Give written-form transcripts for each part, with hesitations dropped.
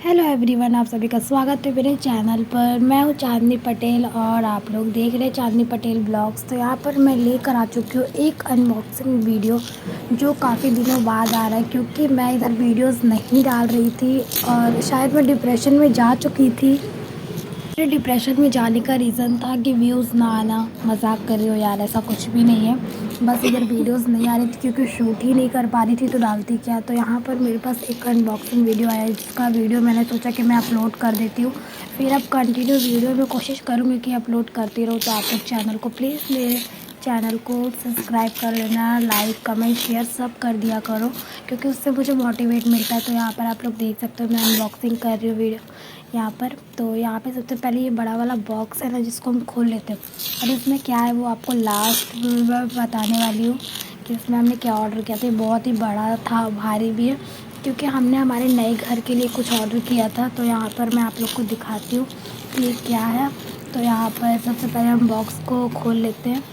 Hello everyone, आप सभी का स्वागत है मेरे चैनल पर। मैं हूँ चांदनी पटेल और आप लोग देख रहे हैं चांदनी पटेल ब्लॉग्स। तो यहाँ पर मैं लेकर आ चुकी हूँ एक अनबॉक्सिंग वीडियो जो काफ़ी दिनों बाद आ रहा है, क्योंकि मैं इधर वीडियोस नहीं डाल रही थी और शायद मैं डिप्रेशन में जा चुकी थी। मेरे डिप्रेशन में जाने का रीज़न था कि व्यूज़ ना आना। मजाक कर रही हो यार, ऐसा कुछ भी नहीं है। बस इधर वीडियोस नहीं आ रही थी क्योंकि शूट ही नहीं कर पा रही थी, तो डालती क्या। तो यहाँ पर मेरे पास एक अनबॉक्सिंग वीडियो आया जिसका वीडियो मैंने सोचा कि मैं अपलोड कर देती हूँ। फिर अब कंटिन्यू वीडियो में कोशिश करूँगी कि अपलोड करती रहूँ। तो आप लोग चैनल को प्लीज़ मेरे चैनल को सब्सक्राइब कर लेना, लाइक कमेंट शेयर सब कर दिया करो, क्योंकि उससे मुझे मोटिवेट मिलता है। तो यहाँ पर आप लोग देख सकते हो मैं अनबॉक्सिंग कर रही हूँ वीडियो यहाँ पर। तो यहाँ पे सबसे पहले ये बड़ा वाला बॉक्स है ना, जिसको हम खोल लेते हैं और इसमें क्या है वो आपको लास्ट में बताने वाली हूँ कि इसमें हमने क्या ऑर्डर किया था। ये बहुत ही बड़ा था, भारी भी है, क्योंकि हमने हमारे नए घर के लिए कुछ ऑर्डर किया था। तो यहाँ पर मैं आप लोग को दिखाती हूँ कि ये क्या है। तो यहाँ पर सबसे पहले हम बॉक्स को खोल लेते हैं।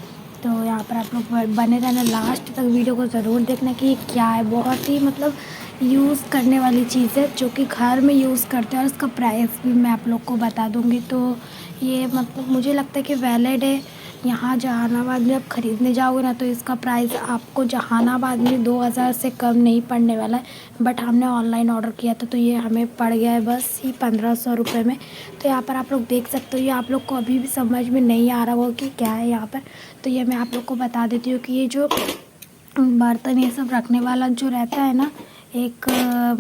तो यहाँ पर आप लोग बने रहना, लास्ट तक वीडियो को ज़रूर देखना कि ये क्या है। बहुत ही मतलब यूज़ करने वाली चीज़ है जो कि घर में यूज़ करते हैं, और इसका प्राइस भी मैं आप लोग को बता दूँगी। तो ये मतलब मुझे लगता है कि वैलिड है। यहाँ जहानाबाद में आप ख़रीदने जाओगे ना, तो इसका प्राइस आपको जहानाबाद में 2000 से कम नहीं पड़ने वाला है। बट हमने ऑनलाइन ऑर्डर किया था तो ये हमें पड़ गया है बस ही 1500 रुपये में। तो यहाँ पर आप लोग देख सकते हो, ये आप लोग को अभी भी समझ में नहीं आ रहा होगा कि क्या है यहाँ पर। तो ये मैं आप लोग को बता देती हूँ कि ये जो बर्तन ये सब रखने वाला जो रहता है ना, एक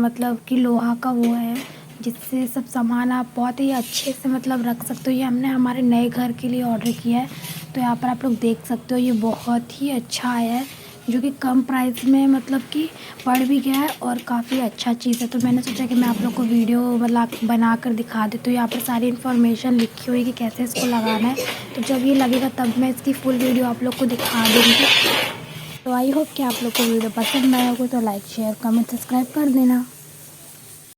मतलब कि लोहा का वो है जिससे सब सामान आप बहुत ही अच्छे से मतलब रख सकते हो। ये हमने हमारे नए घर के लिए ऑर्डर किया है। तो यहाँ पर आप लोग देख सकते हो ये बहुत ही अच्छा आया है, जो कि कम प्राइस में मतलब कि पड़ भी गया है और काफ़ी अच्छा चीज़ है। तो मैंने सोचा कि मैं आप लोग को वीडियो मतलब बना कर दिखा देती हूँ। यहाँ पर सारी इन्फॉर्मेशन लिखी हुई है कि कैसे इसको लगाना है। तो जब ये लगेगा तब मैं इसकी फुल वीडियो आप लोग को दिखा दूँगी। तो आई होप कि आप लोग को वीडियो पसंद आया हो, तो लाइक शेयर कमेंट सब्सक्राइब कर देना।